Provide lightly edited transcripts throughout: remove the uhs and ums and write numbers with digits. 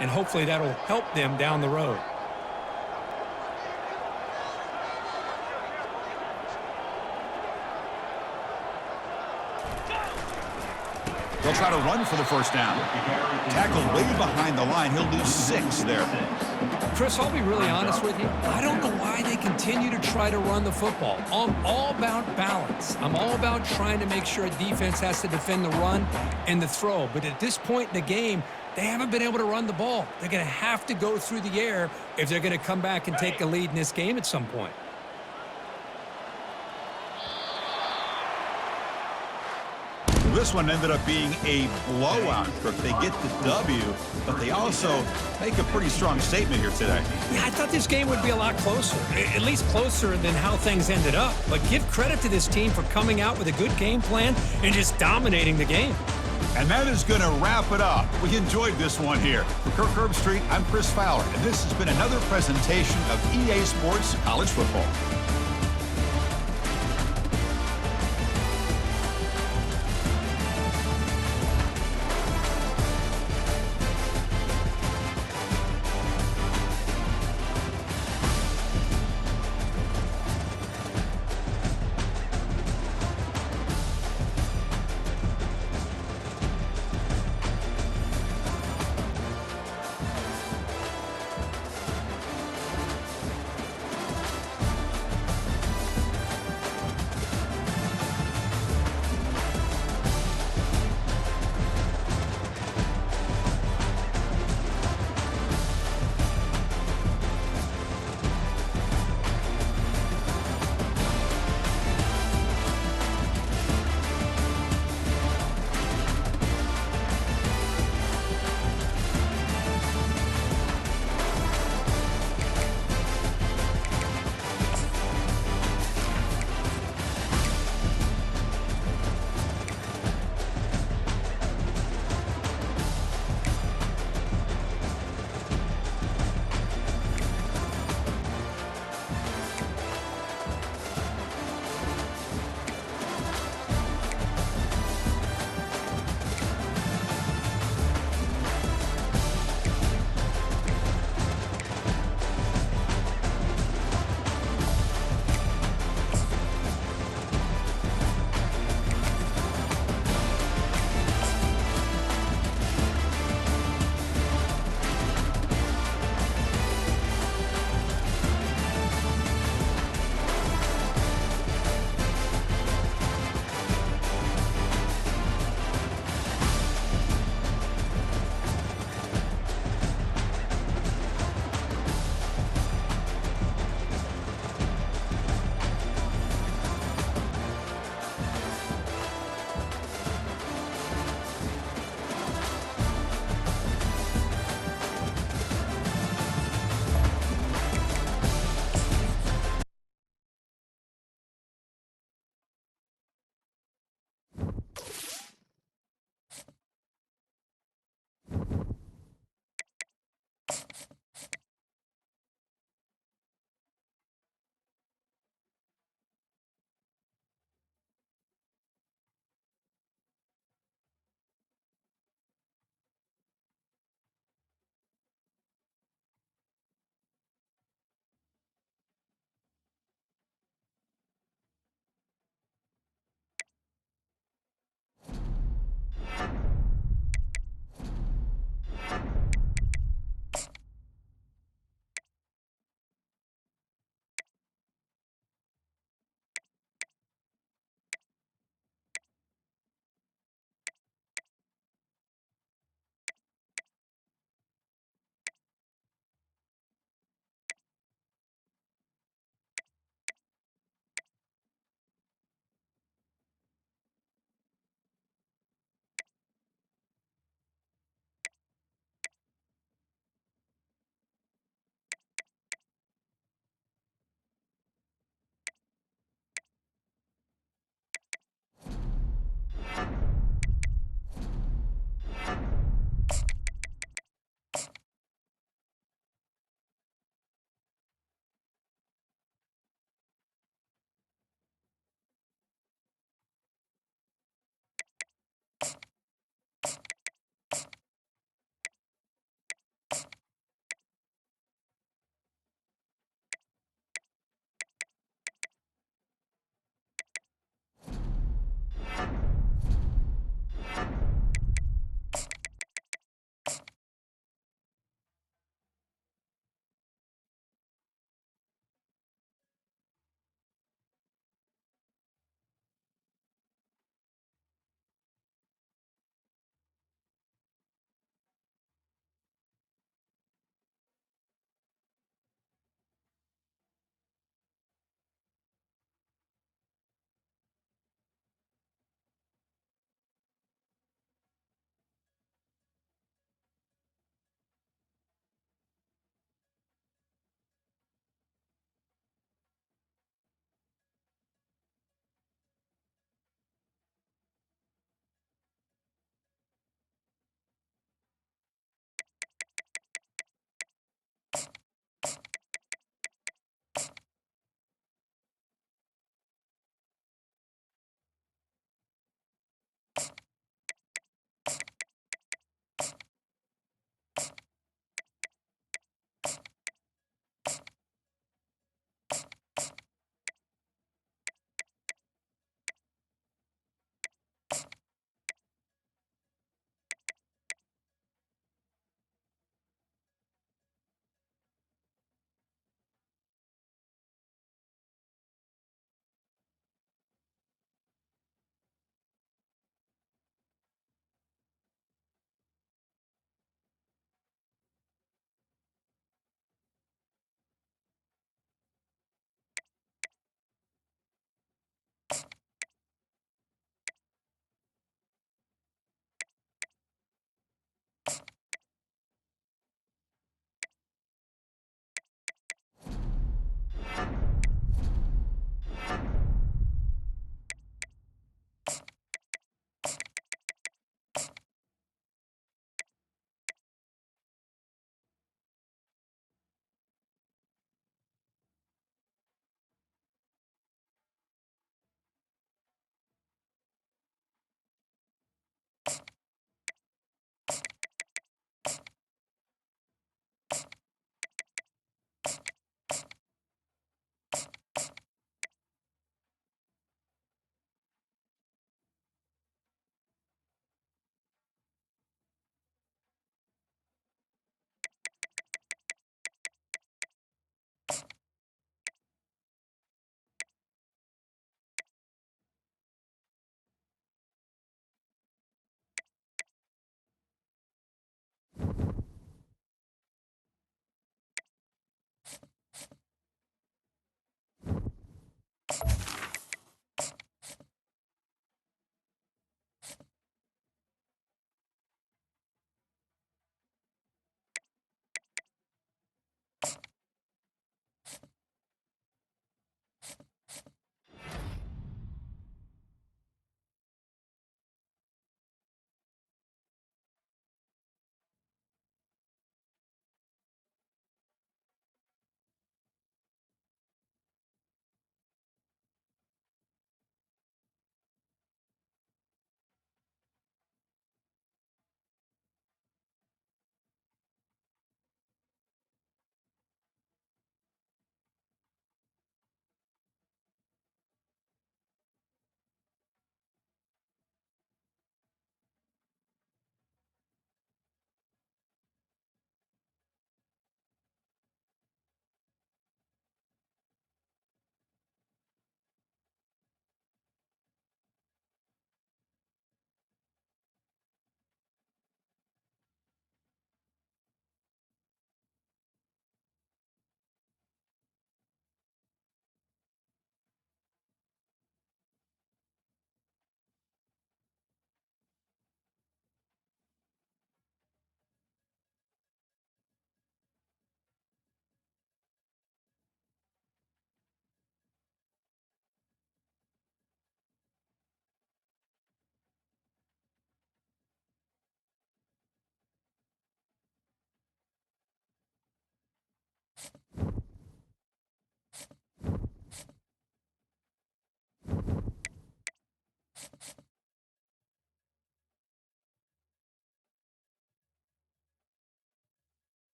and hopefully that'll help them down the road. They'll try to run for the first down. Tackled way behind the line. He'll lose 6 there. Chris, I'll be really honest with you. I don't know why they continue to try to run the football. I'm all about balance. I'm all about trying to make sure a defense has to defend the run and the throw. But at this point in the game, they haven't been able to run the ball. They're going to have to go through the air if they're going to come back and take the lead in this game at some point. This one ended up being a blowout. They get the W, but they also make a pretty strong statement here today. Yeah, I thought this game would be a lot closer, at least closer than how things ended up. But give credit to this team for coming out with a good game plan and just dominating the game. And that is going to wrap it up. We enjoyed this one here. For Kirk Herbstreit, I'm Chris Fowler, and this has been another presentation of EA Sports College Football.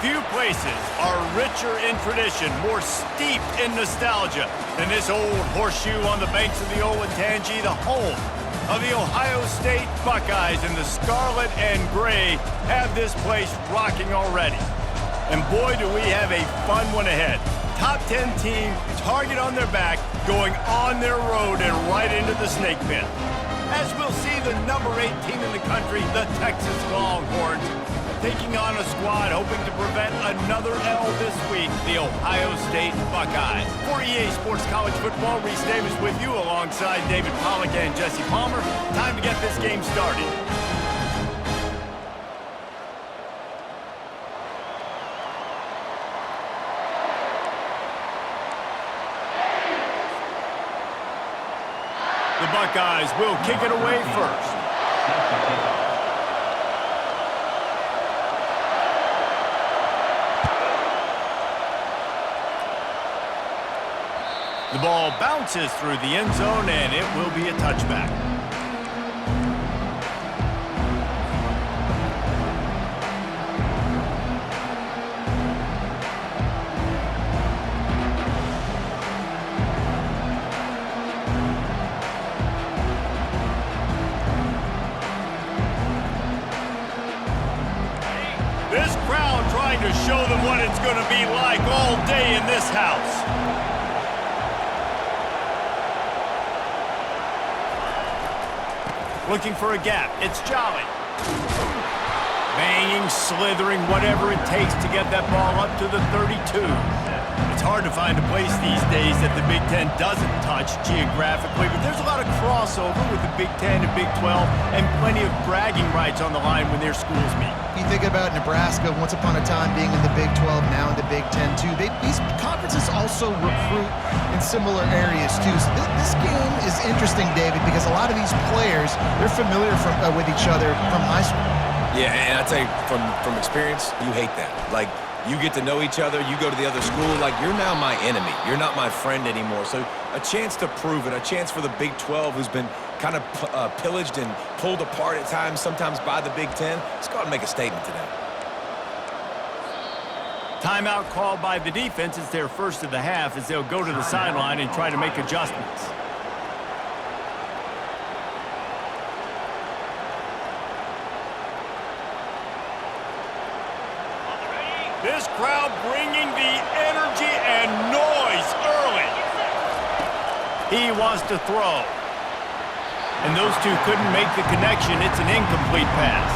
Few places are richer in tradition, more steeped in nostalgia than this old horseshoe on the banks of the Olentangy, the home of the Ohio State Buckeyes. And the scarlet and gray have this place rocking already. And boy, do we have a fun one ahead. Top 10 team, target on their back, going on their road and right into the snake pit. As we'll see the number 8 team in the country, the Texas Longhorns, taking on a squad hoping to prevent another L this week, the Ohio State Buckeyes. For EA Sports College Football, Reese Davis with you alongside David Pollack and Jesse Palmer. Time to get this game started. The Buckeyes will kick it away first. The ball bounces through the end zone, and it will be a touchback. This crowd trying to show them what it's going to be like all day in this house. Looking for a gap. It's Jolly. Banging, slithering, whatever it takes to get that ball up to the 32. It's hard to find a place these days that the Big Ten doesn't touch geographically, but there's a lot of crossover with the Big Ten and Big 12 and plenty of bragging rights on the line when their schools meet. You think about Nebraska once upon a time being in the Big 12, now in the Big 10 too. These conferences also recruit in similar areas too. So this game is interesting, David, because a lot of these players, they're familiar with each other from high school. Yeah, and I tell you, from experience, you hate that. Like, you get to know each other, you go to the other school, like, you're now my enemy. You're not my friend anymore. So a chance to prove it, a chance for the Big 12, who's been kind of pillaged and pulled apart at times, sometimes by the Big 10. Let's go out and make a statement today. Timeout called by the defense. It's their first of the half as they'll go to the sideline and try to make adjustments. This crowd bringing the energy and noise early. He wants to throw. And those two couldn't make the connection. It's an incomplete pass.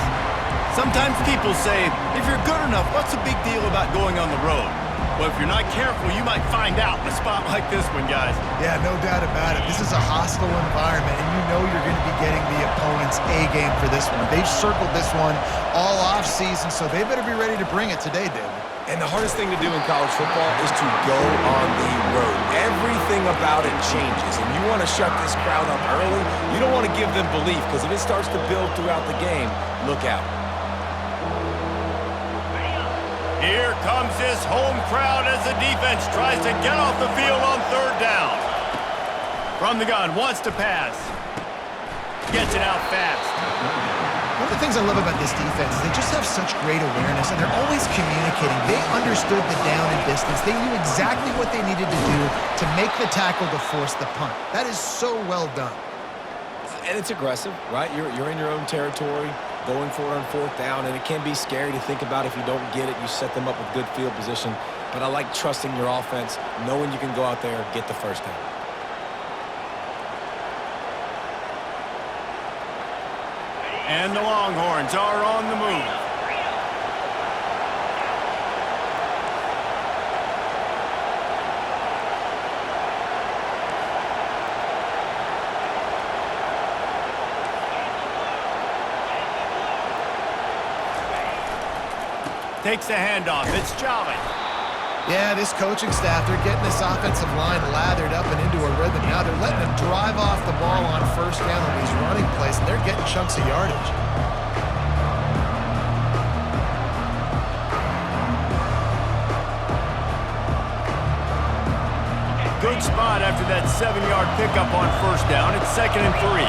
Sometimes people say, if you're good enough, what's the big deal about going on the road? Well, if you're not careful, you might find out in a spot like this one, guys. Yeah, no doubt about it. This is a hostile environment, and you know you're going to be getting the opponent's A game for this one. They've circled this one all off season, so they better be ready to bring it today, David. And the hardest thing to do in college football is to go on the road. Everything about it changes, and you want to shut this crowd up early. You don't want to give them belief, because if it starts to build throughout the game, look out. Here comes this home crowd as the defense tries to get off the field on third down. From the gun, wants to pass. Gets it out fast. One of the things I love about this defense is they just have such great awareness, and they're always communicating. They understood the down and distance. They knew exactly what they needed to do to make the tackle to force the punt. That is so well done. And it's aggressive, right? You're in your own territory, going for it on fourth down, and it can be scary to think about if you don't get it. You set them up with good field position. But I like trusting your offense, knowing you can go out there and get the first down. And the Longhorns are on the move. Takes the handoff. It's Jolly. Yeah, this coaching staff, they're getting this offensive line lathered up and into a rhythm. Now they're letting them drive off the ball on first down on these running plays, and they're getting chunks of yardage. Good spot after that 7-yard pickup on first down. It's 2nd and 3.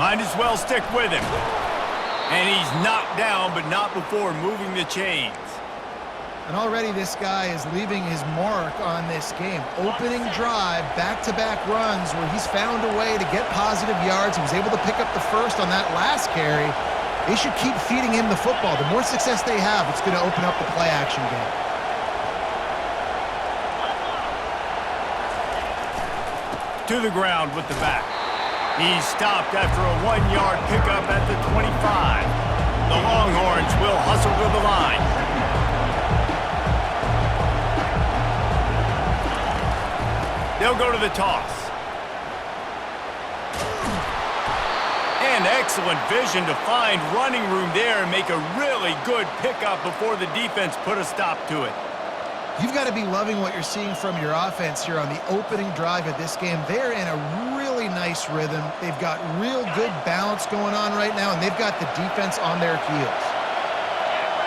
Might as well stick with him. And he's knocked down, but not before moving the chains. And already this guy is leaving his mark on this game. Opening drive, back-to-back runs where he's found a way to get positive yards. He was able to pick up the first on that last carry. They should keep feeding him the football. The more success they have, it's going to open up the play-action game. To the ground with the back. He's stopped after a 1-yard pickup at the 25. The Longhorns will hustle to the line. They'll go to the toss. And excellent vision to find running room there and make a really good pickup before the defense put a stop to it. You've got to be loving what you're seeing from your offense here on the opening drive of this game. They're in a really nice rhythm. They've got real good balance going on right now, and they've got the defense on their heels.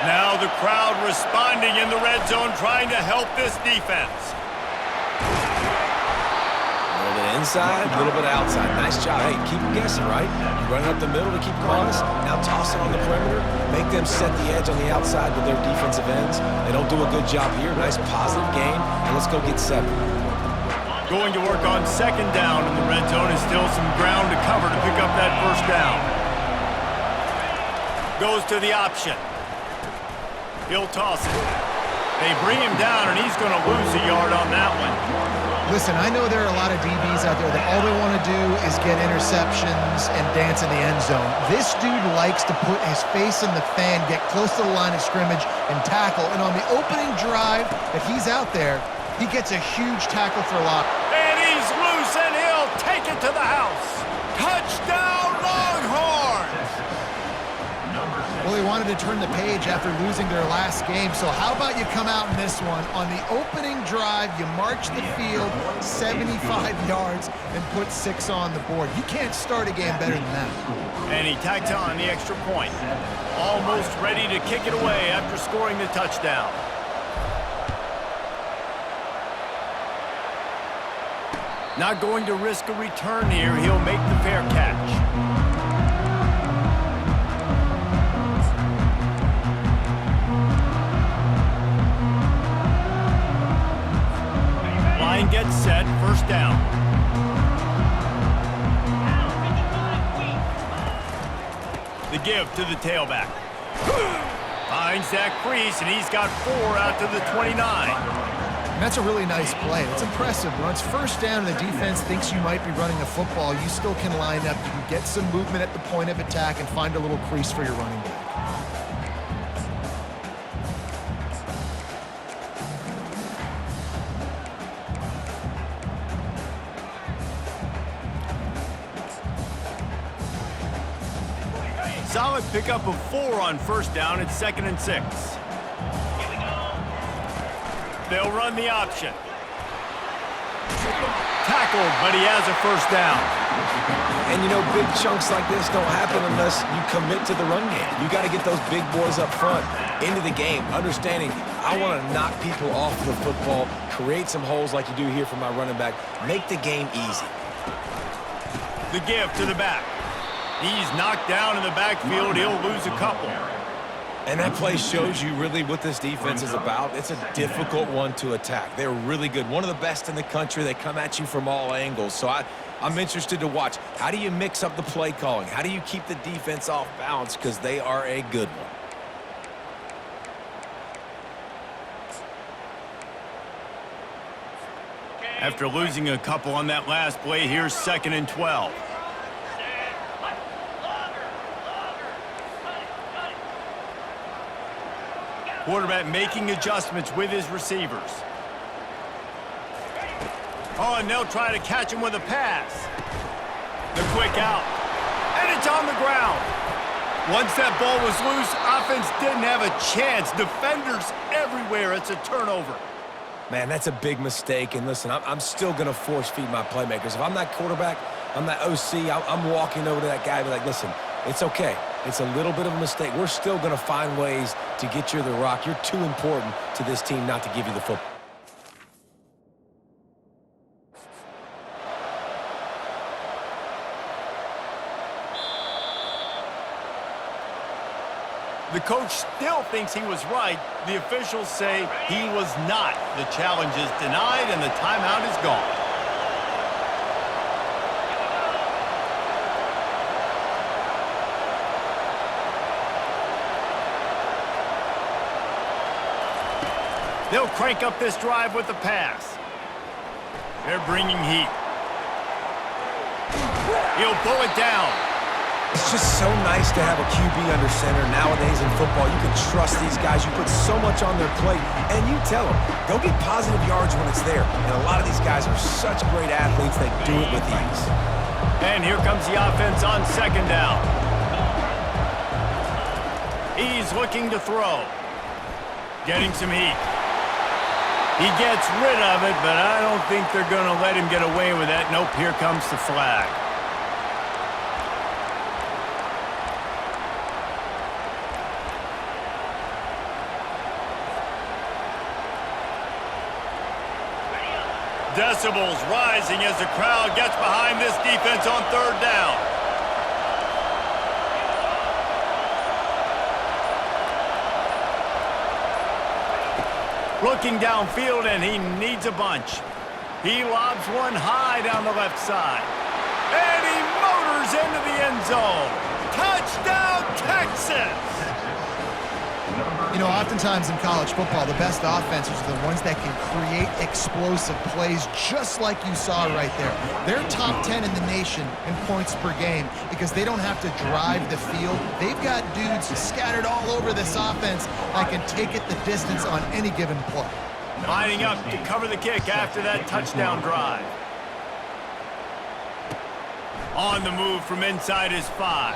Now the crowd responding in the red zone, trying to help this defense. A little bit inside, a little bit outside. Nice job. Hey, keep them guessing, right? You run it up the middle to keep them honest. Now toss it on the perimeter. Make them set the edge on the outside with their defensive ends. They don't do a good job here. Nice positive gain. And let's go get 7. Going to work on second down in the red zone, and still some ground to cover to pick up that first down. Goes to the option. He'll toss it. They bring him down, and he's going to lose a yard on that one. Listen, I know there are a lot of DBs out there that all they want to do is get interceptions and dance in the end zone. This dude likes to put his face in the fan, get close to the line of scrimmage, and tackle. And on the opening drive that he's out there, he gets a huge tackle for a loss. And he's loose, and he'll take it to the house. Touchdown, Longhorns! Well, they wanted to turn the page after losing their last game, so how about you come out in this one? On the opening drive, you march the field 75 yards and put 6 on the board. You can't start a game better than that. And he tacks on the extra point. Almost ready to kick it away after scoring the touchdown. Not going to risk a return here. He'll make the fair catch. Line gets set, first down. The give to the tailback. Finds that crease, and he's got 4 out to the 29. And that's a really nice play. It's impressive. Once first down and the defense thinks you might be running the football, you still can line up. You can get some movement at the point of attack and find a little crease for your running back. Solid pickup of 4 on first down. It's 2nd and 6. They'll run the option. Tackled, but he has a first down. And, you know, big chunks like this don't happen unless you commit to the run game. You got to get those big boys up front into the game, understanding I want to knock people off the football, create some holes like you do here for my running back, make the game easy. The give to the back. He's knocked down in the backfield. He'll lose a couple. And that play shows you really what this defense is about. It's a difficult one to attack. They're really good. One of the best in the country. They come at you from all angles. So I'm interested to watch. How do you mix up the play calling? How do you keep the defense off balance? Because they are a good one. After losing a couple on that last play, here's 2nd and 12. Quarterback making adjustments with his receivers. Oh, and they'll try to catch him with a pass. The quick out. And it's on the ground. Once that ball was loose, offense didn't have a chance. Defenders everywhere. It's a turnover. Man, that's a big mistake. And listen, I'm still going to force feed my playmakers. If I'm that quarterback, I'm that OC, I'm walking over to that guy and be like, listen, it's okay. It's a little bit of a mistake. We're still going to find ways to get you the rock. You're too important to this team not to give you the football. The coach still thinks he was right. The officials say he was not. The challenge is denied, and the timeout is gone. They'll crank up this drive with the pass. They're bringing heat. He'll pull it down. It's just so nice to have a QB under center nowadays in football. You can trust these guys. You put so much on their plate, and you tell them, go get positive yards when it's there. And a lot of these guys are such great athletes, they do it with ease. And here comes the offense on second down. He's looking to throw. Getting some heat. He gets rid of it, but I don't think they're going to let him get away with that. Nope, here comes the flag. Decibels rising as the crowd gets behind this defense on third down. Looking downfield, and he needs a bunch. He lobs one high down the left side. And he motors into the end zone. Touchdown, Texas! You know, oftentimes in college football, the best offenses are the ones that can create explosive plays, just like you saw right there. They're top 10 in the nation in points per game because they don't have to drive the field. They've got dudes scattered all over this offense that can take it the distance on any given play. Lining up to cover the kick after that touchdown drive. On the move from inside his 5.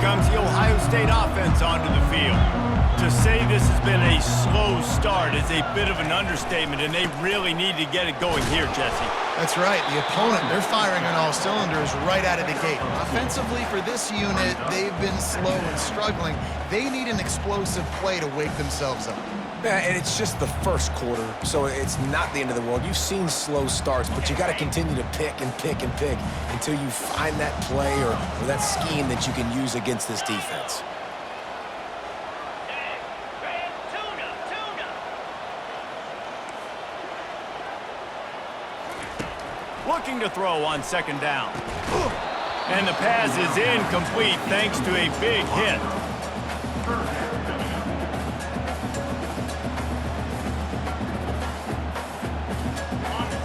Comes the Ohio State offense onto the field. To say this has been a slow start is a bit of an understatement, and they really need to get it going here, Jesse. That's right. The opponent, they're firing on all cylinders right out of the gate. Offensively, for this unit, they've been slow and struggling. They need an explosive play to wake themselves up. Yeah, and it's just the first quarter, so it's not the end of the world. You've seen slow starts, but you got to continue to pick and pick and pick until you find that play or that scheme that you can use against this defense. Looking to throw on second down. And the pass is incomplete thanks to a big hit.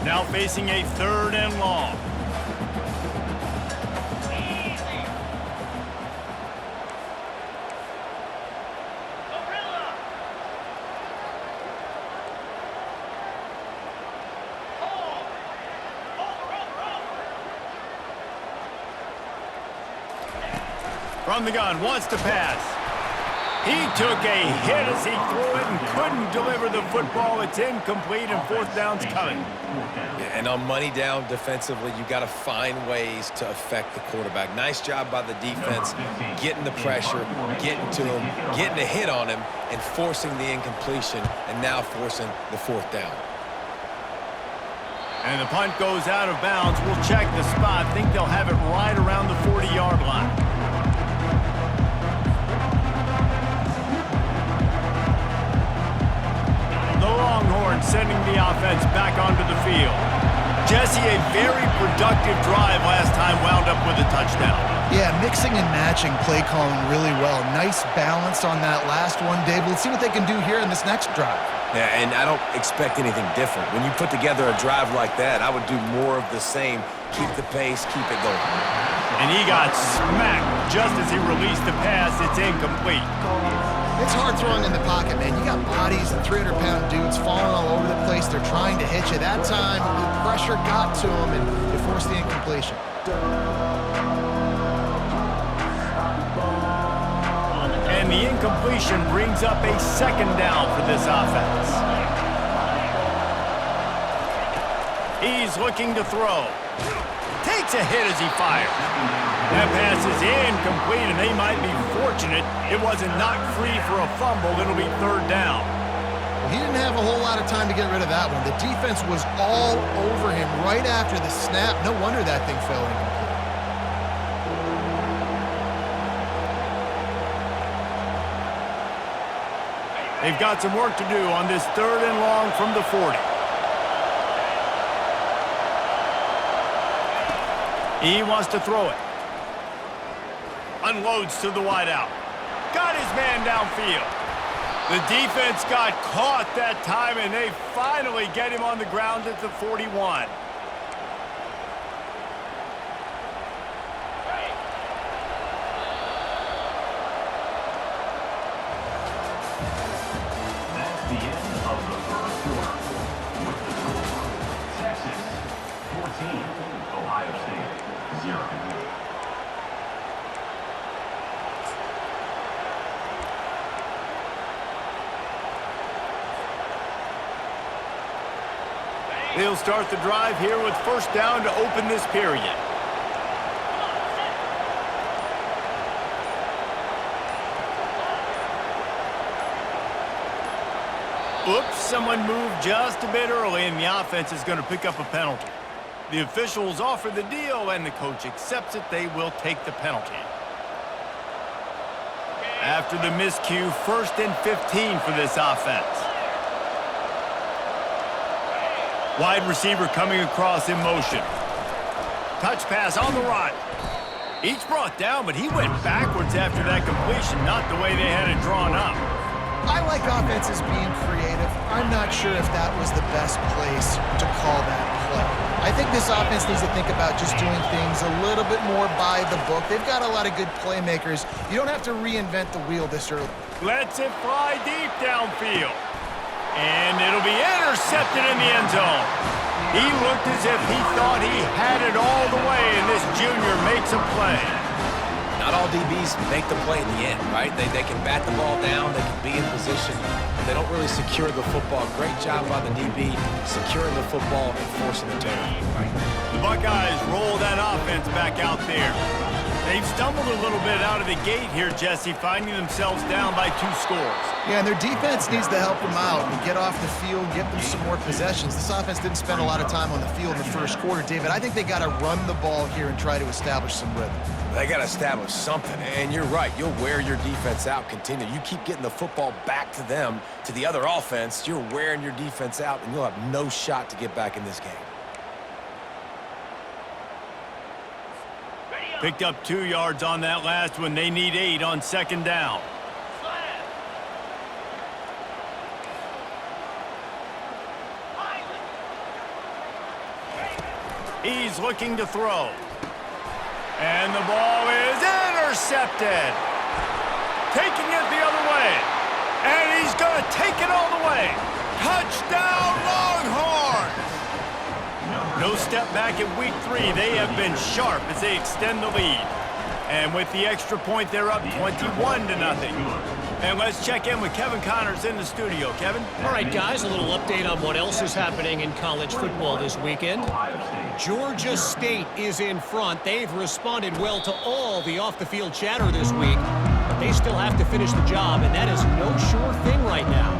Now facing a third and long. From the gun, wants to pass. He took a hit as he threw it and couldn't deliver the football. It's incomplete, and fourth down's coming. And on money down defensively, you got to find ways to affect the quarterback. Nice job by the defense, getting the pressure, getting to him, getting a hit on him, and forcing the incompletion, and now forcing the fourth down. And the punt goes out of bounds. We'll check the spot. Think they'll have it right around the 40-yard line. The Longhorns sending the offense back onto the field. Jesse, a very productive drive last time, wound up with a touchdown. Yeah, mixing and matching play calling really well. Nice balance on that last one, Dave. Let's see what they can do here in this next drive. Yeah, and I don't expect anything different. When you put together a drive like that, I would do more of the same. Keep the pace, keep it going. And he got smacked just as he released the pass. It's incomplete. It's hard throwing in the pocket, man. You got bodies and 300-pound dudes falling all over the place. They're trying to hit you. That time, the pressure got to him, and it forced the incompletion. And the incompletion brings up a second down for this offense. He's looking to throw. Takes a hit as he fires. That pass is incomplete, and they might be fortunate it wasn't knocked free for a fumble. It'll be third down. He didn't have a whole lot of time to get rid of that one. The defense was all over him right after the snap. No wonder that thing fell incomplete. They've got some work to do on this 3rd and long from the 40. He wants to throw it. Unloads to the wideout. Got his man downfield. The defense got caught that time, and they finally get him on the ground at the 41. That's the end of the first quarter. With the score, Texas 14, Ohio State 0. They'll start the drive here with 1st down to open this period. Oops, someone moved just a bit early, and the offense is going to pick up a penalty. The officials offer the deal, and the coach accepts it. They will take the penalty. After the miscue, 1st and 15 for this offense. Wide receiver coming across in motion. Touch pass on the run. Each brought down, but he went backwards after that completion, not the way they had it drawn up. I like offenses being creative. I'm not sure if that was the best place to call that play. I think this offense needs to think about just doing things a little bit more by the book. They've got a lot of good playmakers. You don't have to reinvent the wheel this early. Lets it fly deep downfield. And it'll be intercepted in the end zone. He looked as if he thought he had it all the way, and this junior makes a play. Not all DBs make the play in the end, right? They can bat the ball down, they can be in position, but they don't really secure the football. Great job by the DB securing the football and forcing the turnover. The Buckeyes roll that offense back out there. They've stumbled a little bit out of the gate here, Jesse, finding themselves down by 2 scores. Yeah, and their defense needs to help them out and get off the field, get them some more possessions. This offense didn't spend a lot of time on the field in the 1st quarter, David. I think they got to run the ball here and try to establish some rhythm. They got to establish something, and you're right. You'll wear your defense out, continue. You keep getting the football back to them, to the other offense, you're wearing your defense out, and you'll have no shot to get back in this game. Picked up 2 yards on that last one. They need 8 on 2nd down. He's looking to throw. And the ball is intercepted. Taking it the other way. And he's going to take it all the way. Touchdown, Longhorns! No step back in week 3. They have been sharp as they extend the lead. And with the extra point, they're up 21-0. And let's check in with Kevin Connors in the studio. Kevin? All right, guys, a little update on what else is happening in college football this weekend. Georgia State is in front. They've responded well to all the off-the-field chatter this week, but they still have to finish the job, and that is no sure thing right now.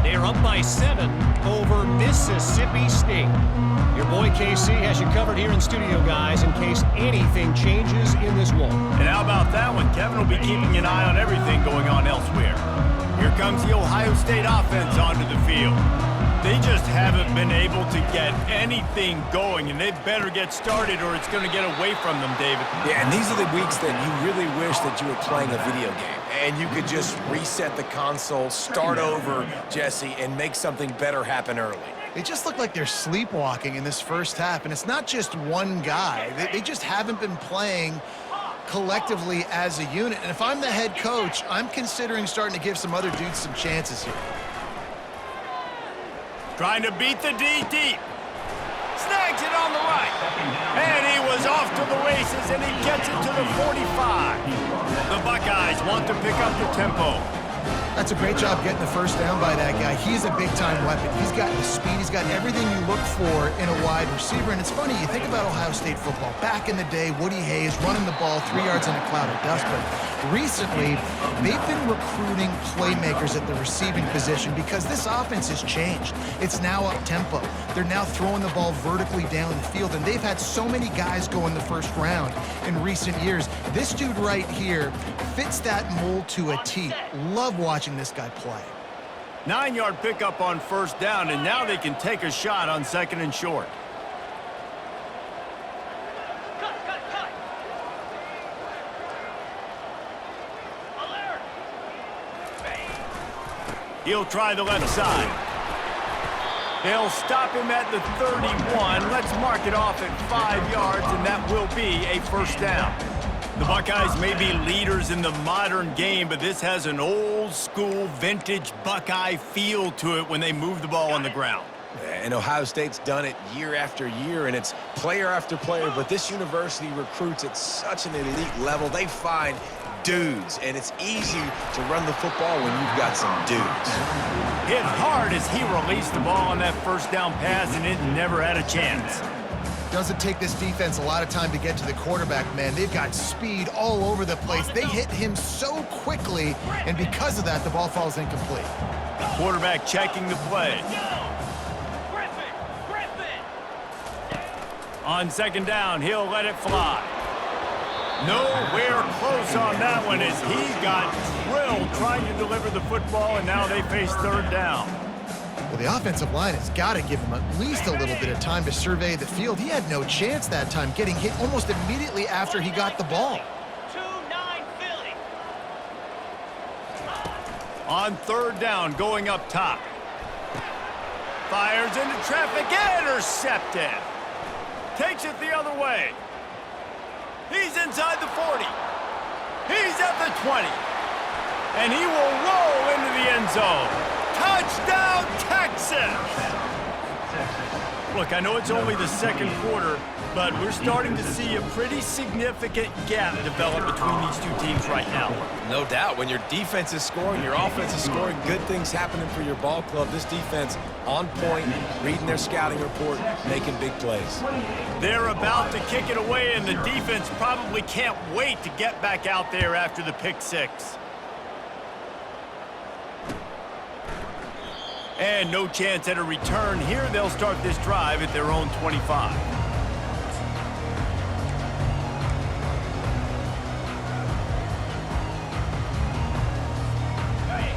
They are up by 7 over Mississippi State. Your boy KC has you covered here in studio, guys, in case anything changes in this one. And how about that one? Kevin will be keeping an eye on everything going on elsewhere. Here comes the Ohio State offense onto the field. They just haven't been able to get anything going, and they better get started or it's going to get away from them, David. Yeah, and these are the weeks that you really wish that you were playing a video game and you could just reset the console, start over, Jesse, and make something better happen early. They just look like they're sleepwalking in this 1st half, and it's not just one guy. They just haven't been playing collectively as a unit. And if I'm the head coach, I'm considering starting to give some other dudes some chances here. Trying to beat the D deep. Snags it on the right. And he was off to the races, and he gets it to the 45. The Buckeyes want to pick up the tempo. That's a great job getting the first down by that guy. He's a big-time weapon. He's got the speed. He's got everything you look for in a wide receiver. And it's funny, you think about Ohio State football. Back in the day, Woody Hayes running the ball 3 yards in a cloud of dust. But recently, they've been recruiting playmakers at the receiving position because this offense has changed. It's now up-tempo. They're now throwing the ball vertically down the field. And they've had so many guys go in the first round in recent years. This dude right here fits that mold to a T. Love watching this guy play. 9-yard pickup on first down, and now they can take a shot on 2nd and short. He'll try the left side. They'll stop him at the 31. Let's mark it off at 5 yards, and that will be a first down. The Buckeyes may be leaders in the modern game, but this has an old-school, vintage Buckeye feel to it when they move the ball on the ground. And Ohio State's done it year after year, and it's player after player, but this university recruits at such an elite level. They find dudes, and it's easy to run the football when you've got some dudes. Hit hard as he released the ball on that first down pass, and it never had a chance. Doesn't take this defense a lot of time to get to the quarterback, man. They've got speed all over the place. They hit him so quickly, and because of that, the ball falls incomplete. Quarterback checking the play. On 2nd down, he'll let it fly. Nowhere close on that one as he got drilled trying to deliver the football, and now they face 3rd down. Well, the offensive line has got to give him at least a little bit of time to survey the field. He had no chance that time, getting hit almost immediately after he got the ball. 2-9 Philly. On 3rd down, going up top. Fires into traffic, intercepted. Takes it the other way. He's inside the 40. He's at the 20. And he will roll into the end zone. Touchdown, Texas! Look, I know it's only the 2nd quarter, but we're starting to see a pretty significant gap develop between these two teams right now. No doubt. When your defense is scoring, your offense is scoring, good things happening for your ball club. This defense on point, reading their scouting report, making big plays. They're about to kick it away, and the defense probably can't wait to get back out there after the pick 6. And no chance at a return here. They'll start this drive at their own 25.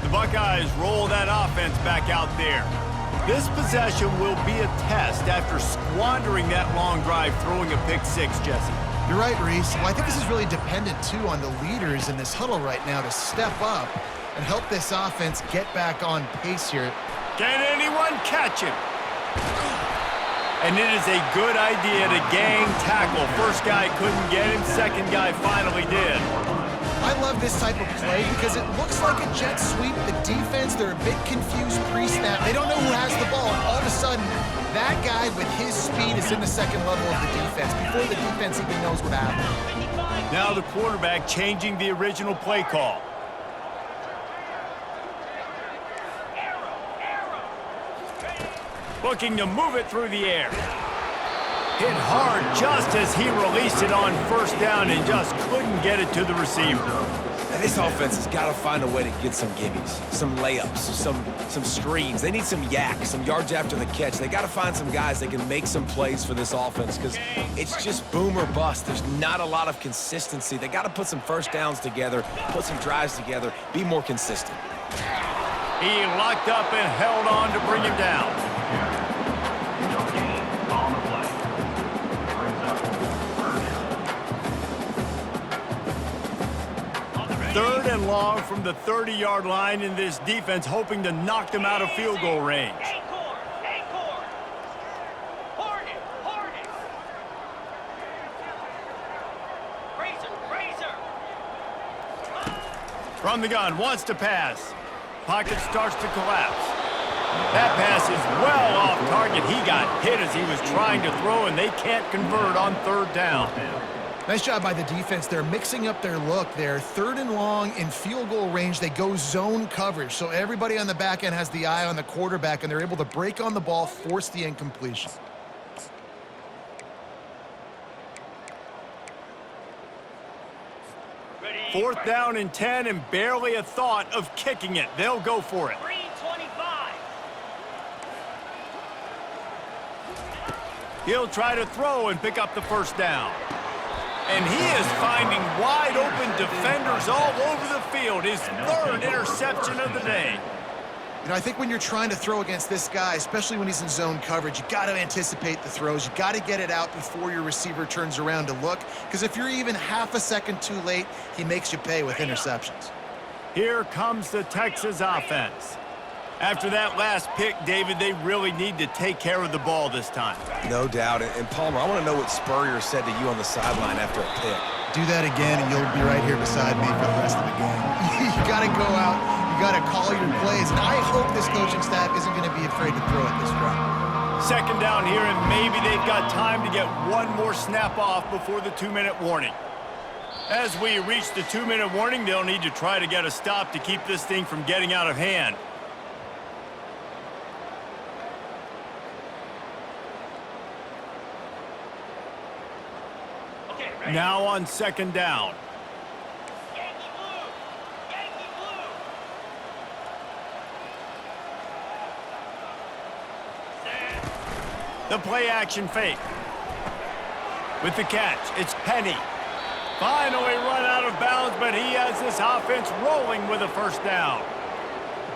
The Buckeyes roll that offense back out there. This possession will be a test after squandering that long drive, throwing a pick 6, Jesse. You're right, Reese. Well, I think this is really dependent, too, on the leaders in this huddle right now to step up and help this offense get back on pace here. Can anyone catch him? And it is a good idea to gang tackle. First guy couldn't get him, second guy finally did. I love this type of play because it looks like a jet sweep. The defense, they're a bit confused pre-snap. They don't know who has the ball, and all of a sudden, that guy with his speed is in the 2nd level of the defense before the defense even knows what happened. Now the quarterback changing the original play call. Looking to move it through the air. Hit hard just as he released it on first down and just couldn't get it to the receiver. And this offense has got to find a way to get some gimmies, some layups, some screens. They need some yak, some yards after the catch. They got to find some guys that can make some plays for this offense because it's just boom or bust. There's not a lot of consistency. They got to put some first downs together, put some drives together, be more consistent. He locked up and held on to bring him down. On the play. Brings up 3rd and long from the 30-yard line, in this defense hoping to knock them out of field goal range. From the gun, wants to pass. Pocket starts to collapse. That pass is well off target. He got hit as he was trying to throw, and they can't convert on 3rd down. Nice job by the defense. They're mixing up their look. They're 3rd and long in field goal range. They go zone coverage. So everybody on the back end has the eye on the quarterback, and they're able to break on the ball, force the incompletion. Fourth down and 10 and barely a thought of kicking it. They'll go for it. 3:25. He'll try to throw and pick up the first down. And he is finding wide open defenders all over the field. His 3rd interception of the day. You know, I think when you're trying to throw against this guy, especially when he's in zone coverage, you got to anticipate the throws. You got to get it out before your receiver turns around to look, because if you're even half a second too late, he makes you pay with interceptions. Here comes the Texas offense. After that last pick, David, they really need to take care of the ball this time. No doubt. And Palmer, I want to know what Spurrier said to you on the sideline after a pick. Do that again, and you'll be right here beside me for the rest of the game. You got to go out. You got to call your plays. And I hope this coaching staff isn't going to be afraid to throw it this round. Second down here, and maybe they've got time to get one more snap off before the 2-minute warning. As we reach the 2-minute warning, they'll need to try to get a stop to keep this thing from getting out of hand. Now on second down. Yankee blue. Yankee blue. The play action fake. With the catch, it's Penny. Finally run out of bounds, but he has this offense rolling with a first down.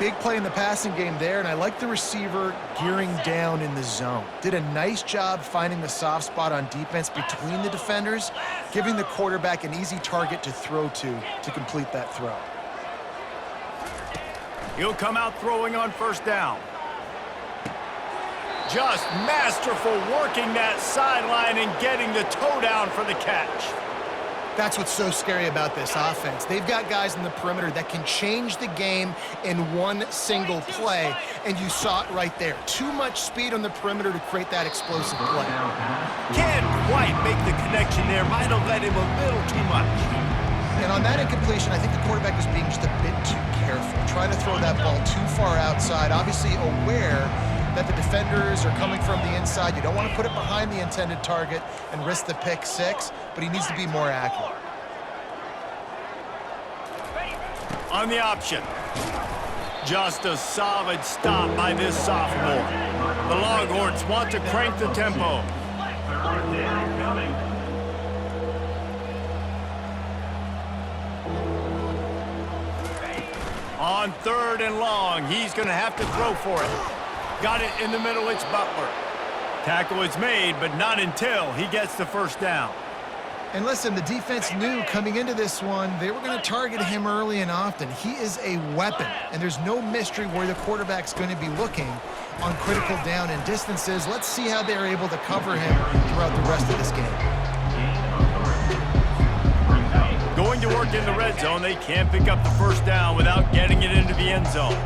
Big play in the passing game there, and I like the receiver gearing down in the zone. Did a nice job finding the soft spot on defense between the defenders, giving the quarterback an easy target to throw to complete that throw. He'll come out throwing on first down. Just masterful working that sideline and getting the toe down for the catch. That's what's so scary about this offense. They've got guys in the perimeter that can change the game in one single play, and you saw it right there. Too much speed on the perimeter to create that explosive play. Can't quite make the connection there. Might have let him a little too much. And on that incompletion, I think the quarterback was being just a bit too careful, trying to throw that ball too far outside, obviously aware that the defenders are coming from the inside. You don't want to put it behind the intended target and risk the pick six, but he needs to be more accurate. On the option. Just a solid stop by this sophomore. The Longhorns want to crank the tempo. Third down coming. On 3rd and long, he's going to have to throw for it. Got it in the middle, it's Butler. Tackle is made, but not until he gets the first down. And listen, the defense knew coming into this one, they were going to target him early and often. He is a weapon, and there's no mystery where the quarterback's going to be looking on critical down and distances. Let's see how they're able to cover him throughout the rest of this game. Going to work in the red zone, they can't pick up the first down without getting it into the end zone.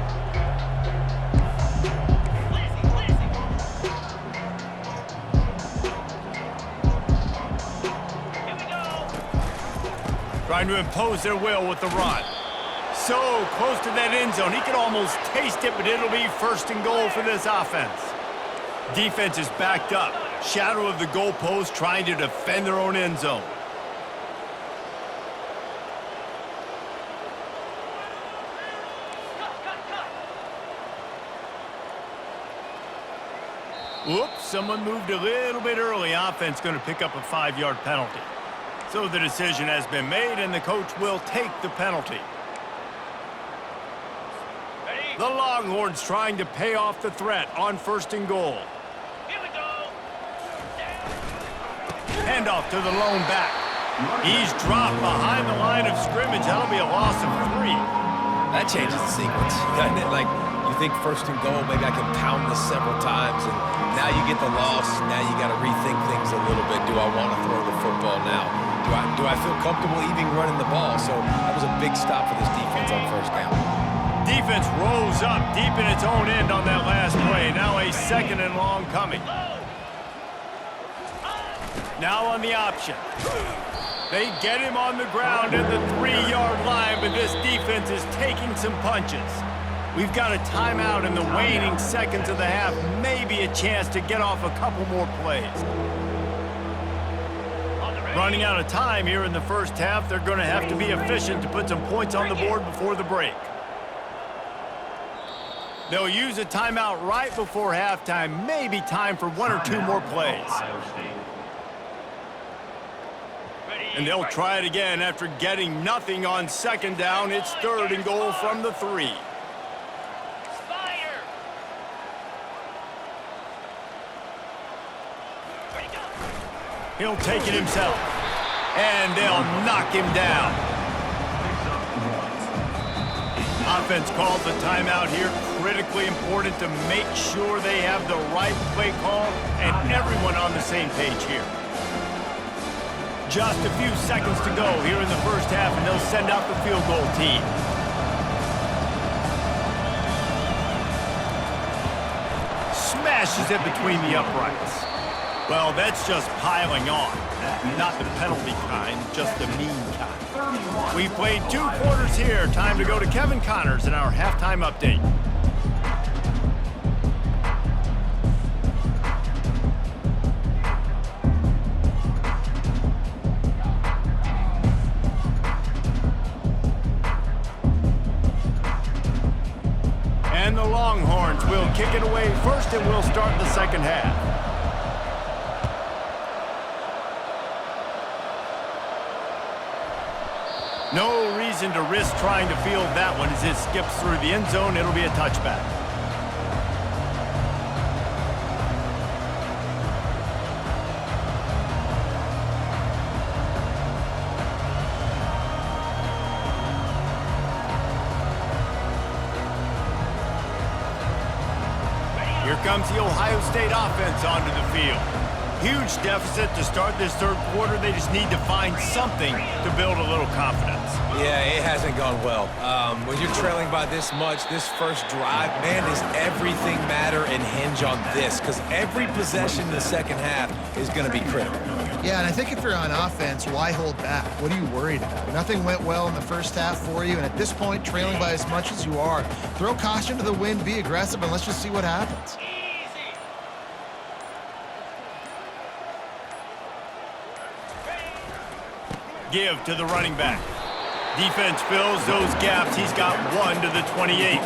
Trying to impose their will with the run. So close to that end zone. He could almost taste it, but it'll be 1st and goal for this offense. Defense is backed up. Shadow of the goalpost trying to defend their own end zone. Whoops, someone moved a little bit early. Offense going to pick up a 5-yard penalty. So the decision has been made, and the coach will take the penalty. Ready? The Longhorns trying to pay off the threat on 1st and goal. Here we go. Handoff to the lone back. He's dropped behind the line of scrimmage. That'll be a loss of 3. That changes the sequence, doesn't it? Like, you think 1st and goal, maybe I can pound this several times, and now you get the loss. Now you got to rethink things a little bit. Do I want to throw the football now? Do I feel comfortable even running the ball? So that was a big stop for this defense on 1st down. Defense rose up deep in its own end on that last play. Now a 2nd and long coming. Now on the option. They get him on the ground at the 3-yard line, but this defense is taking some punches. We've got a timeout in the waning seconds of the half, maybe a chance to get off a couple more plays. Running out of time here in the first half, they're going to have to be efficient to put some points on the board before the break. They'll use a timeout right before halftime, maybe time for 1 or 2 more plays. Ohio State. And they'll try it again after getting nothing on second down. It's 3rd and goal from the 3. Spire. Ready, go. He'll take it himself. And they'll knock him down. Offense calls a timeout here. Critically important to make sure they have the right play call and everyone on the same page here. Just a few seconds to go here in the first half, and they'll send out the field goal team. Smashes it between the uprights. Well, that's just piling on. Not the penalty kind, just the mean kind. We've played 2 quarters here. Time to go to Kevin Connors in our halftime update. And the Longhorns will kick it away first, and we'll start the second half. No reason to risk trying to field that one as it skips through the end zone. It'll be a touchback. Here comes the Ohio State offense onto the field. Huge deficit to start this 3rd quarter. They just need to find something to build a little confidence. Yeah, it hasn't gone well. When you're trailing by this much, this first drive, man, does everything matter and hinge on this? Because every possession in the second half is going to be critical. Yeah, and I think if you're on offense, why hold back? What are you worried about? Nothing went well in the first half for you, and at this point, trailing by as much as you are, throw caution to the wind, be aggressive, and let's just see what happens. Easy. Give to the running back. Defense fills those gaps. He's got 1 to the 28.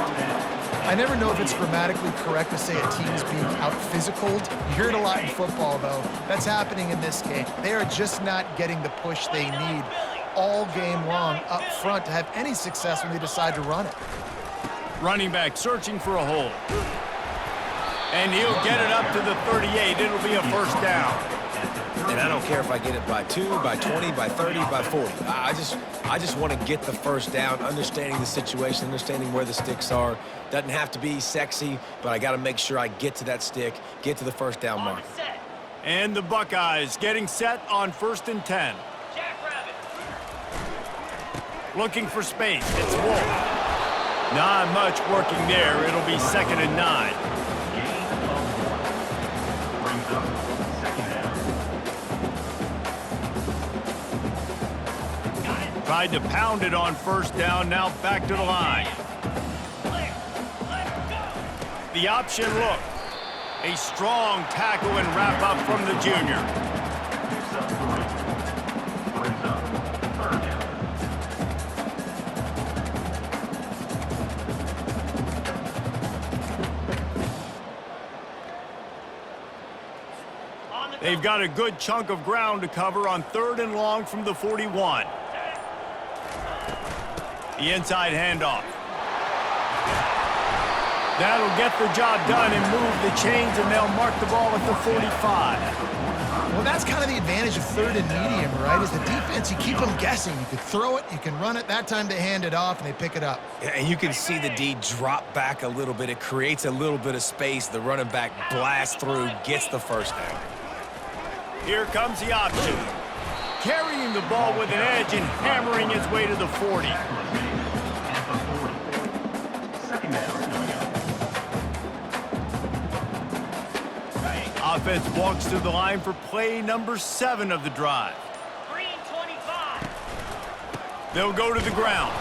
I never know if it's grammatically correct to say a team is being out-physicaled. You hear it a lot in football, though. That's happening in this game. They are just not getting the push they need all game long up front to have any success when they decide to run it. Running back searching for a hole. And he'll get it up to the 38. It'll be a first down. And I don't care if I get it by 2, by 20, by 30, by 40. I just want to get the first down, understanding the situation, understanding where the sticks are. Doesn't have to be sexy, but I got to make sure I get to that stick, get to the first down mark. And the Buckeyes getting set on 1st and 10. Jackrabbit. Looking for space. It's Wolf. Not much working there. It'll be 2nd and 9. Brings up 2nd down. Tried to pound it on 1st down. Now back to the line. The option look. A strong tackle and wrap up from the junior. Brings up 3rd down. They've got a good chunk of ground to cover on 3rd and long from the 41. The inside handoff. That'll get the job done and move the chains, and they'll mark the ball at the 45. Well, that's kind of the advantage of 3rd and medium, right? Is the defense, you keep them guessing. You could throw it, you can run it. That time they hand it off, and they pick it up. Yeah, and you can see the D drop back a little bit. It creates a little bit of space. The running back blasts through, gets the first down. Here comes the option. Carrying the ball with an edge and hammering his way to the 40. At the 40. 2nd down. Offense walks to the line for play number 7 of the drive. Green 25. They'll go to the ground.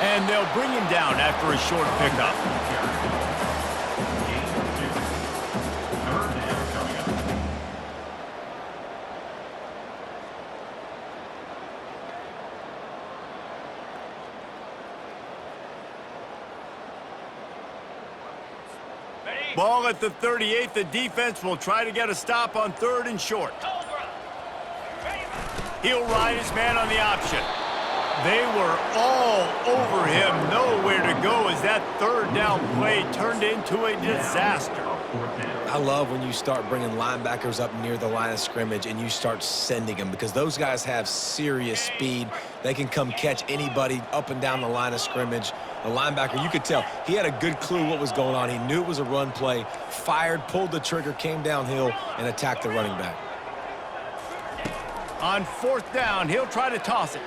And they'll bring him down after a short pickup. Gain of 2. Third down coming up. Ball at the 38. The defense will try to get a stop on 3rd and short. He'll ride his man on the option. They were all over him. Nowhere to go as that 3rd down play turned into a disaster. I love when you start bringing linebackers up near the line of scrimmage and you start sending them because those guys have serious speed. They can come catch anybody up and down the line of scrimmage. The linebacker, you could tell, he had a good clue what was going on. He knew it was a run play, fired, pulled the trigger, came downhill, and attacked the running back. On 4th down, he'll try to toss it.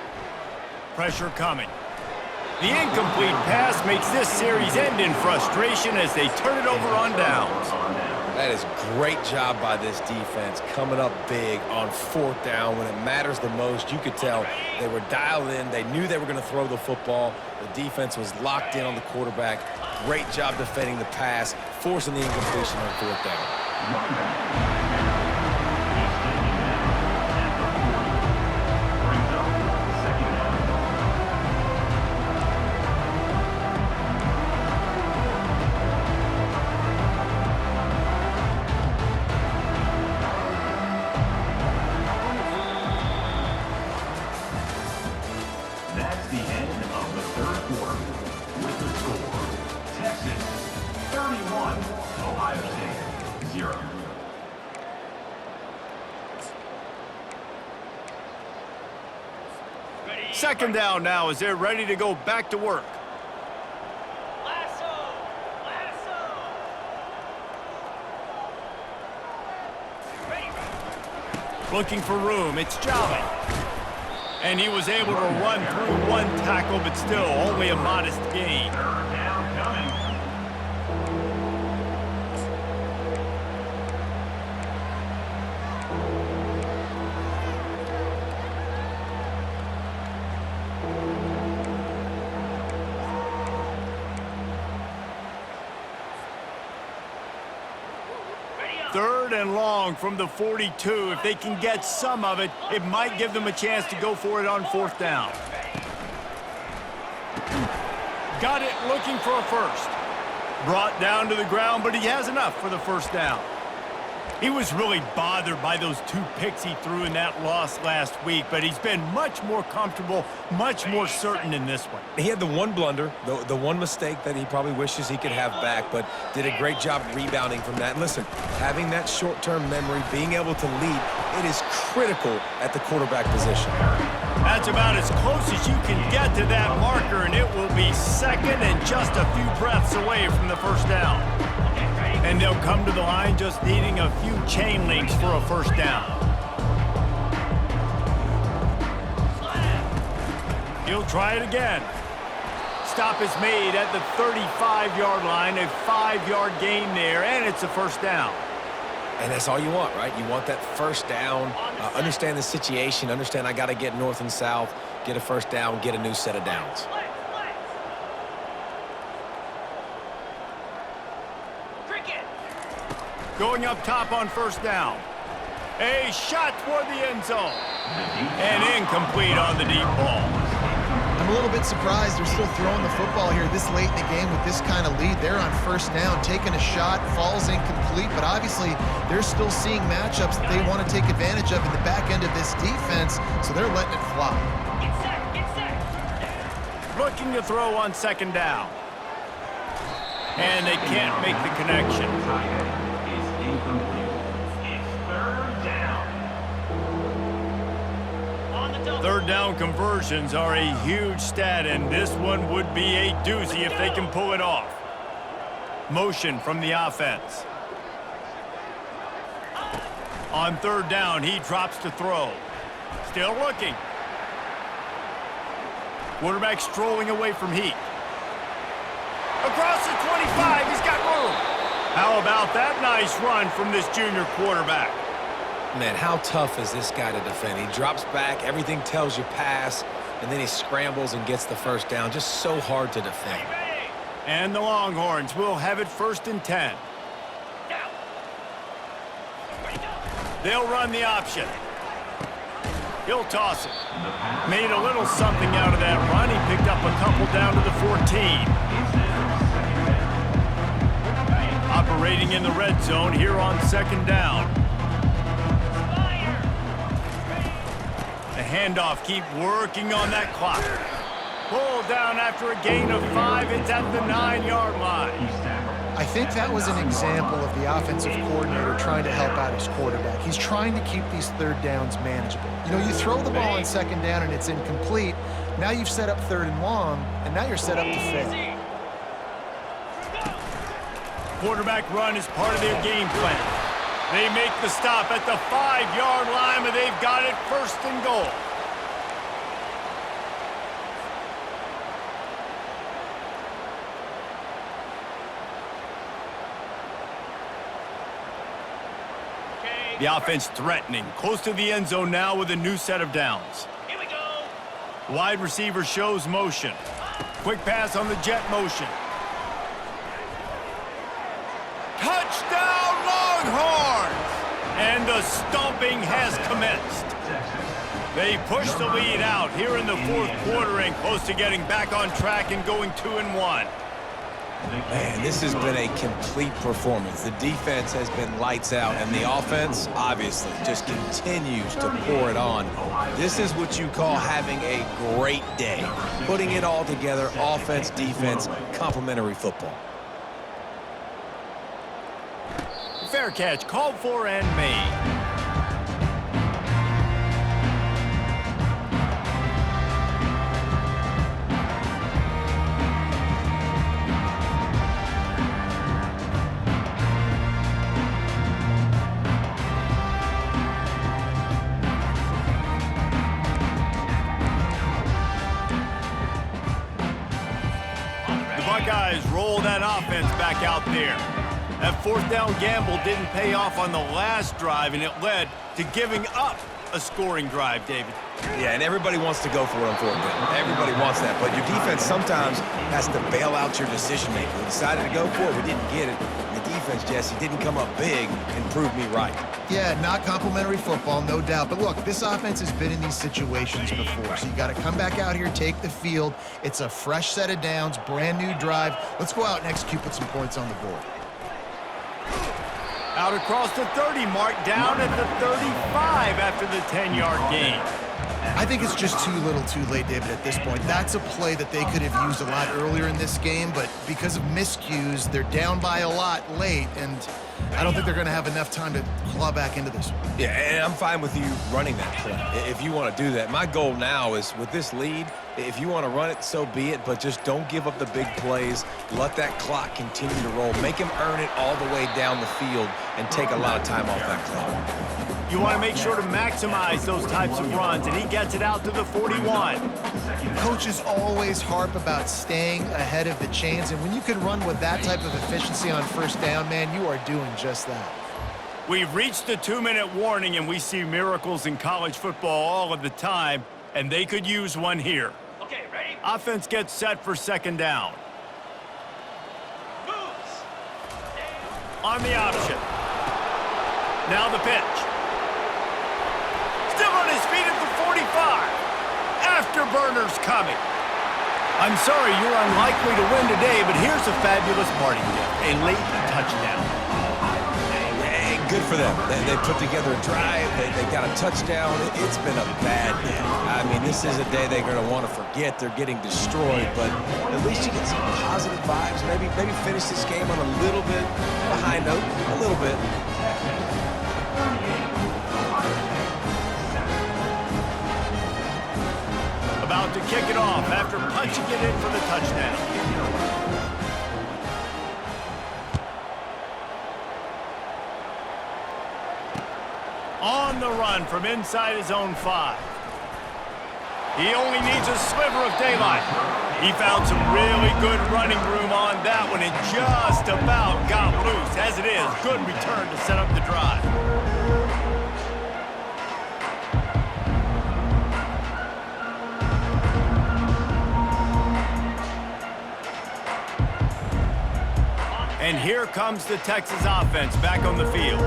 Pressure coming. The incomplete pass makes this series end in frustration as they turn it over on downs. That is great job by this defense, coming up big on 4th down when it matters the most. You could tell they were dialed in. They knew they were going to throw the football. The defense was locked in on the quarterback. Great job defending the pass, forcing the incompletion on 4th down. That's the end of the third quarter. With the score, Texas 31, Ohio State 0. Second down now as they're ready to go back to work. Looking for room, it's Jolly. And he was able to run through 1 tackle, but still only a modest gain. Third down coming. Third and long from the 42. If they can get some of it, it might give them a chance to go for it on 4th down. Got it, looking for a first. Brought down to the ground, but he has enough for the 1st down. He was really bothered by those 2 picks he threw in that loss last week, but he's been much more comfortable, much more certain in this one. He had the one blunder, the one mistake that he probably wishes he could have back, but did a great job rebounding from that. And listen, having that short-term memory, being able to lead, it is critical at the quarterback position. That's about as close as you can get to that marker, and it will be 2nd and just a few breaths away from the 1st down. And they'll come to the line just needing a few chain links for a 1st down. He'll try it again. Stop is made at the 35-yard line, a 5-yard gain there, and it's a 1st down. And that's all you want, right? You want that 1st down, understand the situation, understand I got to get north and south, get a 1st down, get a new set of downs. Going up top on 1st down. A shot toward the end zone. And incomplete on the deep ball. I'm a little bit surprised they're still throwing the football here this late in the game with this kind of lead. They're on 1st down, taking a shot, falls incomplete, but obviously they're still seeing matchups that they want to take advantage of in the back end of this defense, so they're letting it fly. Looking to throw on 2nd down. And they can't make the connection. Incomplete. It's 3rd down. 3rd down conversions are a huge stat, and this one would be a doozy if they can pull it off. Motion from the offense. On 3rd down, he drops to throw. Still looking. Quarterback strolling away from Heat. Across the 25, he's got room. How about that nice run from this junior quarterback? Man, how tough is this guy to defend? He drops back, everything tells you pass, and then he scrambles and gets the first down. Just so hard to defend. And the Longhorns will have it 1st and 10. They'll run the option. He'll toss it. Made a little something out of that run. He picked up a couple down to the 14. Operating in the red zone here on 2nd down. The handoff, keep working on that clock. Pulled down after a gain of 5. It's at the 9-yard line. I think that was an example of the offensive coordinator trying to help out his quarterback. He's trying to keep these 3rd downs manageable. You know, you throw the ball on 2nd down and it's incomplete. Now you've set up 3rd and long, and now you're set up to fail. Quarterback run is part of their game plan. They make the stop at the 5-yard line, but they've got it 1st and goal. The offense threatening, close to the end zone now with a new set of downs. Here we go. Wide receiver shows motion. Quick pass on the jet motion. Touchdown Longhorns! And the stomping has commenced. They push the lead out here in the 4th quarter and close to getting back on track and going 2-1. Man, this has been a complete performance. The defense has been lights out, and the offense, obviously, just continues to pour it on. This is what you call having a great day. Putting it all together, offense, defense, complementary football. Fair catch, called for and made. Buckeyes roll that offense back out there. That 4th down gamble didn't pay off on the last drive, and it led to giving up a scoring drive, David. Yeah, and everybody wants to go for it on 4th down. Everybody wants that, but your defense sometimes has to bail out your decision-making. We decided to go for it. We didn't get it. The defense, Jesse, didn't come up big and prove me right. Yeah, not complimentary football, no doubt. But look, this offense has been in these situations before, so you got to come back out here, take the field. It's a fresh set of downs, brand new drive. Let's go out and execute, put some points on the board. Out across the 30 mark, down at the 35 after the 10-yard gain. I think it's just too little too late, David, at this point. That's a play that they could have used a lot earlier in this game, but because of miscues, they're down by a lot late, and I don't think they're going to have enough time to claw back into this one. Yeah, and I'm fine with you running that play if you want to do that. My goal now is, with this lead, if you want to run it, so be it, but just don't give up the big plays. Let that clock continue to roll. Make him earn it all the way down the field and take a lot of time off that clock. You want to make sure to maximize those types of runs, and he gets it out to the 41. Coaches always harp about staying ahead of the chains, and when you can run with that type of efficiency on 1st down, man, you are doing just that. We've reached the 2-minute warning, and we see miracles in college football all of the time, and they could use one here. Okay, ready? Offense gets set for 2nd down. Moves. On the option. Now the pitch. Still on his feet at the 45. Afterburner's coming. I'm sorry you're unlikely to win today, but here's a fabulous parting gift. A late touchdown. Hey, good for them. They put together a drive. They got a touchdown. It's been a bad day. I mean, this is a day they're going to want to forget. They're getting destroyed, but at least you get some positive vibes. Maybe finish this game on a little bit of a high note. A little bit. About to kick it off after punching it in for the touchdown. On the run from inside his own 5. He only needs a sliver of daylight. He found some really good running room on that one and just about got loose. As it is, good return to set up the drive. And here comes the Texas offense back on the field.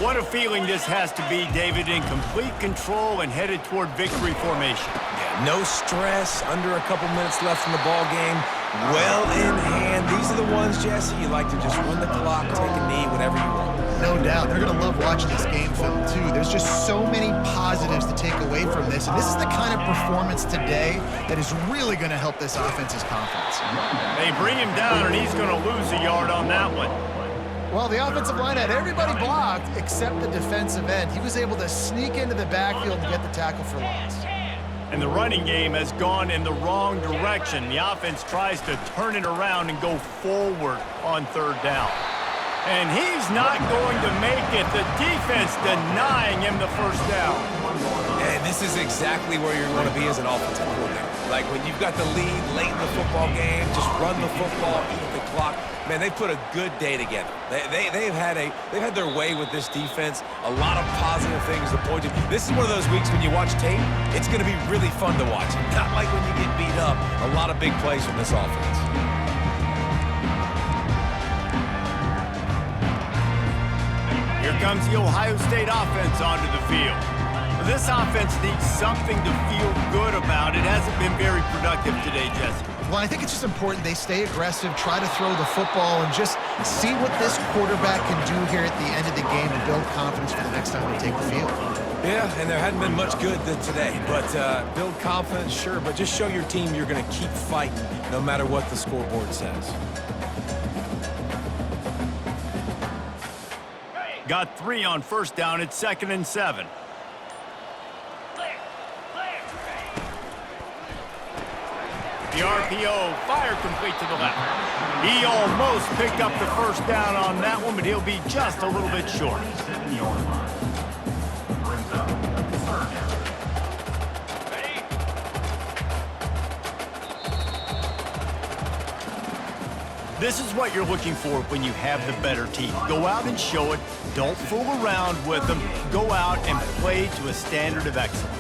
What a feeling this has to be, David, in complete control and headed toward victory formation. Yeah, no stress, under a couple minutes left in the ball game. Well in hand. These are the ones, Jesse, you like to just run the clock, take a knee, whatever you want. No doubt. They're going to love watching this game film, too. There's just so many positives to take away from this. And this is the kind of performance today that is really going to help this offense's confidence. They bring him down, and he's going to lose a yard on that one. Well, the offensive line had everybody blocked except the defensive end. He was able to sneak into the backfield and get the tackle for loss. And the running game has gone in the wrong direction. The offense tries to turn it around and go forward on third down. And he's not going to make it. The defense denying him the first down. And this is exactly where you want to be as an offensive coordinator. Like when you've got the lead late in the football game, just run the football, eat the clock. Man, they put a good day together. They've had their way with this defense. A lot of positive things to point to. This is one of those weeks when you watch tape, it's going to be really fun to watch. Not like when you get beat up. A lot of big plays from this offense. Here comes the Ohio State offense onto the field. This offense needs something to feel good about. It hasn't been very productive today, Jesse. Well, I think it's just important they stay aggressive, try to throw the football, and just see what this quarterback can do here at the end of the game and build confidence for the next time they take the field. Yeah, and there hadn't been much good today. But build confidence, sure, but just show your team you're going to keep fighting no matter what the scoreboard says. Got 3 on first down. It's 2nd and 7. The RPO, fire complete to the left. He almost picked up the first down on that one, but he'll be just a little bit short. 7-yard line. Brings up third down. This is what you're looking for when you have the better team. Go out and show it. Don't fool around with them. Go out and play to a standard of excellence.